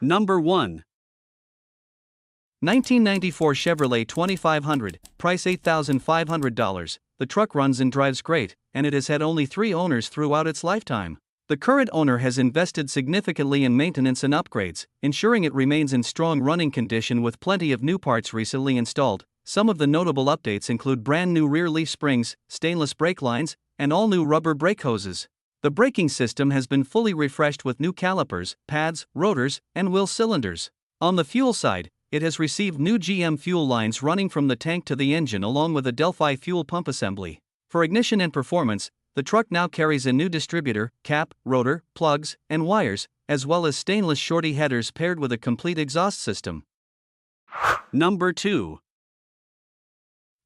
Number 1. 1994 Chevrolet 2500, price $8,500. The truck runs and drives great, and it has had only 3 owners throughout its lifetime. The current owner has invested significantly in maintenance and upgrades, ensuring it remains in strong running condition with plenty of new parts recently installed. Some of the notable updates include brand new rear leaf springs, stainless brake lines, and all new rubber brake hoses. The braking system has been fully refreshed with new calipers, pads, rotors, and wheel cylinders. On the fuel side, it has received new GM fuel lines running from the tank to the engine along with a Delphi fuel pump assembly. For ignition and performance, the truck now carries a new distributor, cap, rotor, plugs, and wires, as well as stainless shorty headers paired with a complete exhaust system. Number 2.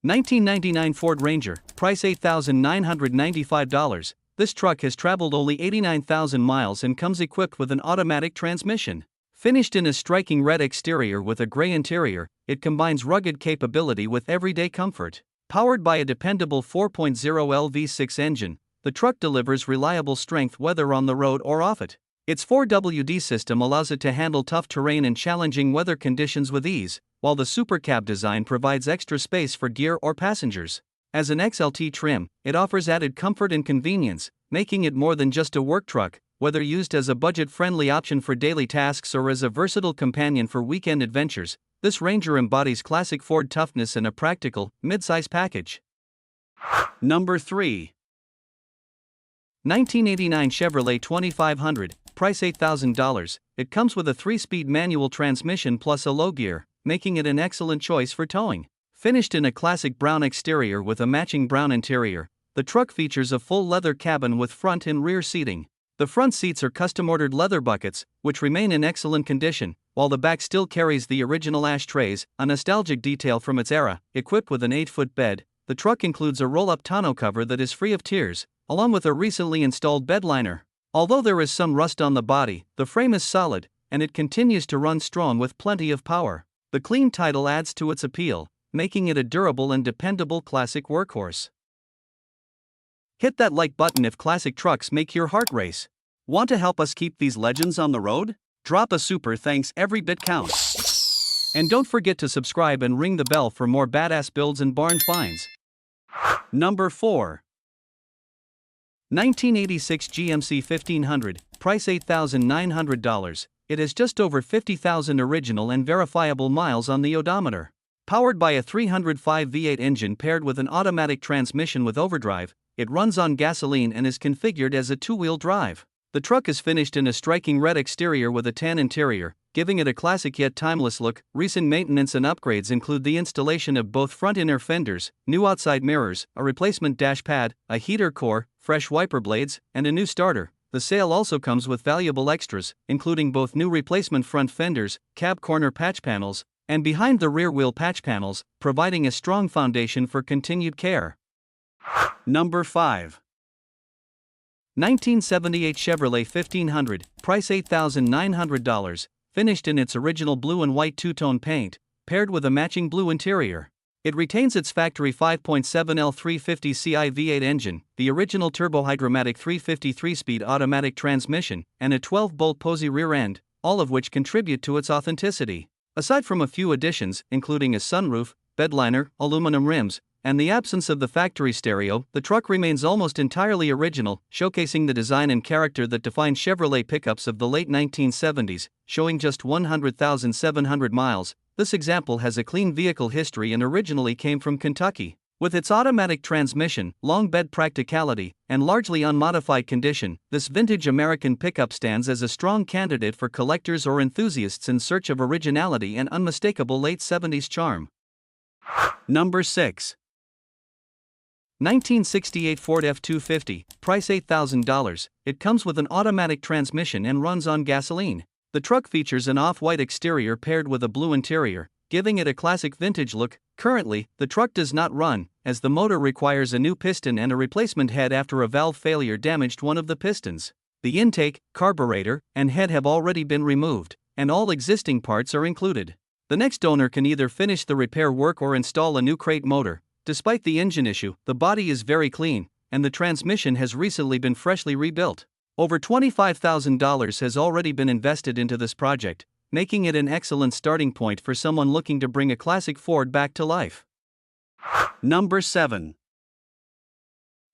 1999 Ford Ranger, price $8,995. This truck has traveled only 89,000 miles and comes equipped with an automatic transmission. Finished in a striking red exterior with a gray interior, it combines rugged capability with everyday comfort. Powered by a dependable 4.0L V6 engine, the truck delivers reliable strength whether on the road or off it. Its 4WD system allows it to handle tough terrain and challenging weather conditions with ease, while the supercab design provides extra space for gear or passengers. As an XLT trim, it offers added comfort and convenience, making it more than just a work truck, whether used as a budget-friendly option for daily tasks or as a versatile companion for weekend adventures. This Ranger embodies classic Ford toughness in a practical, mid-size package. Number 3. 1989 Chevrolet 2500, price $8,000. It comes with a 3-speed manual transmission plus a low gear, making it an excellent choice for towing. Finished in a classic brown exterior with a matching brown interior, the truck features a full leather cabin with front and rear seating. The front seats are custom-ordered leather buckets, which remain in excellent condition, while the back still carries the original ashtrays, a nostalgic detail from its era. Equipped with an 8-foot bed, the truck includes a roll-up tonneau cover that is free of tears, along with a recently installed bed liner. Although there is some rust on the body, the frame is solid, and it continues to run strong with plenty of power. The clean title adds to its appeal, making it a durable and dependable classic workhorse. Hit that like button if classic trucks make your heart race. Want to help us keep these legends on the road? Drop a super thanks, every bit counts. And don't forget to subscribe and ring the bell for more badass builds and barn finds. Number 4. 1986 GMC 1500, price $8,900. It has just over 50,000 original and verifiable miles on the odometer. Powered by a 305 V8 engine paired with an automatic transmission with overdrive, it runs on gasoline and is configured as a 2-wheel drive. The truck is finished in a striking red exterior with a tan interior, giving it a classic yet timeless look. Recent maintenance and upgrades include the installation of both front inner fenders, new outside mirrors, a replacement dash pad, a heater core, fresh wiper blades, and a new starter. The sale also comes with valuable extras, including both new replacement front fenders, cab corner patch panels, and behind the rear wheel patch panels, providing a strong foundation for continued care. Number 5. 1978 Chevrolet 1500, price $8,900, finished in its original blue and white two-tone paint, paired with a matching blue interior. It retains its factory 5.7L 350 Ci V8 engine, the original turbohydromatic 353-speed automatic transmission, and a 12-bolt Posey rear end, all of which contribute to its authenticity. Aside from a few additions, including a sunroof, bedliner, aluminum rims, and the absence of the factory stereo, the truck remains almost entirely original, showcasing the design and character that defined Chevrolet pickups of the late 1970s. Showing just 100,700 miles, this example has a clean vehicle history and originally came from Kentucky. With its automatic transmission, long bed practicality, and largely unmodified condition, this vintage American pickup stands as a strong candidate for collectors or enthusiasts in search of originality and unmistakable late 70s charm. Number 6. 1968 Ford F250, price $8,000. It comes with an automatic transmission and runs on gasoline. The truck features an off-white exterior paired with a blue interior, giving it a classic vintage look. Currently, the truck does not run, as the motor requires a new piston and a replacement head after a valve failure damaged one of the pistons. The intake, carburetor, and head have already been removed, and all existing parts are included. The next owner can either finish the repair work or install a new crate motor. Despite the engine issue, the body is very clean, and the transmission has recently been freshly rebuilt. Over $25,000 has already been invested into this project, making it an excellent starting point for someone looking to bring a classic Ford back to life. Number 7.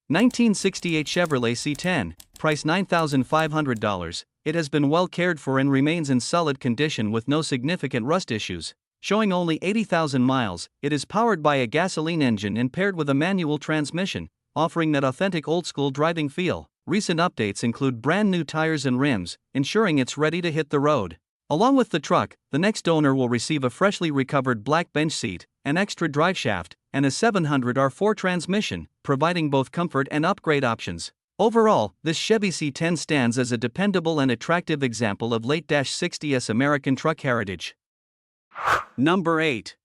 1968 Chevrolet C10, price $9,500. It has been well cared for and remains in solid condition with no significant rust issues. Showing only 80,000 miles, it is powered by a gasoline engine and paired with a manual transmission, offering that authentic old-school driving feel. Recent updates include brand new tires and rims, ensuring it's ready to hit the road. Along with the truck, the next owner will receive a freshly recovered black bench seat, an extra drive shaft, and a 700R4 transmission, providing both comfort and upgrade options. Overall, this Chevy C10 stands as a dependable and attractive example of late-60s American truck heritage. Number 8.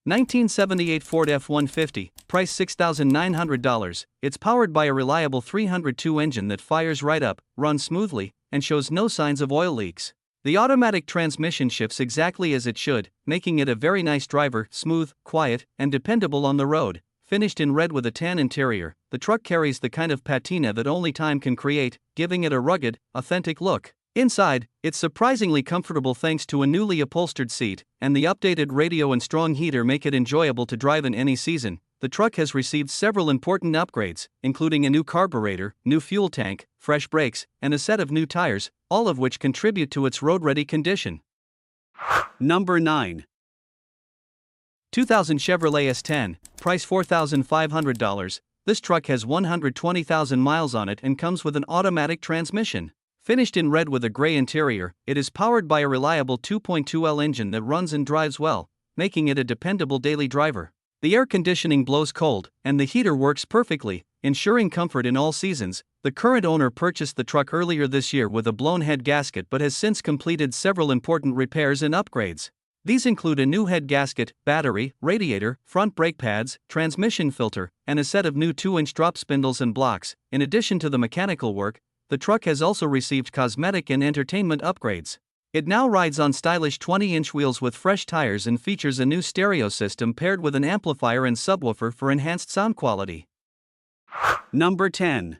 1978 Ford F250, price $6,900. It's powered by a reliable 302 engine that fires right up, runs smoothly, and shows no signs of oil leaks. The automatic transmission shifts exactly as it should, making it a very nice driver, smooth, quiet, and dependable on the road. Finished in red with a tan interior, the truck carries the kind of patina that only time can create, giving it a rugged, authentic look. Inside, it's surprisingly comfortable thanks to a newly upholstered seat, and the updated radio and strong heater make it enjoyable to drive in any season. The truck has received several important upgrades, including a new carburetor, new fuel tank, fresh brakes, and a set of new tires, all of which contribute to its road-ready condition. Number 9. 2000 Chevrolet S10, price $4,500. This truck has 120,000 miles on it and comes with an automatic transmission. Finished in red with a gray interior, it is powered by a reliable 2.2L engine that runs and drives well, making it a dependable daily driver. The air conditioning blows cold, and the heater works perfectly, ensuring comfort in all seasons. The current owner purchased the truck earlier this year with a blown head gasket but has since completed several important repairs and upgrades. These include a new head gasket, battery, radiator, front brake pads, transmission filter, and a set of new 2-inch drop spindles and blocks. In addition to the mechanical work, the truck has also received cosmetic and entertainment upgrades. It now rides on stylish 20-inch wheels with fresh tires and features a new stereo system paired with an amplifier and subwoofer for enhanced sound quality. Number 10.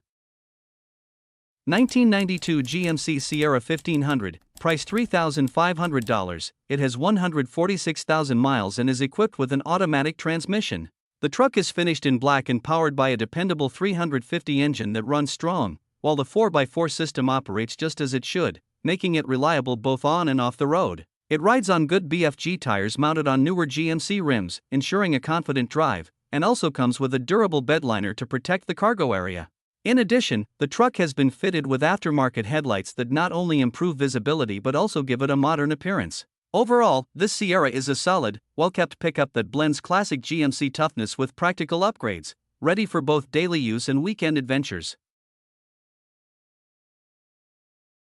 1992 GMC Sierra 1500, price $3,500. It has 146,000 miles and is equipped with an automatic transmission. The truck is finished in black and powered by a dependable 350 engine that runs strong, while the 4x4 system operates just as it should, making it reliable both on and off the road. It rides on good BFG tires mounted on newer GMC rims, ensuring a confident drive, and also comes with a durable bedliner to protect the cargo area. In addition, the truck has been fitted with aftermarket headlights that not only improve visibility but also give it a modern appearance. Overall, this Sierra is a solid, well-kept pickup that blends classic GMC toughness with practical upgrades, ready for both daily use and weekend adventures.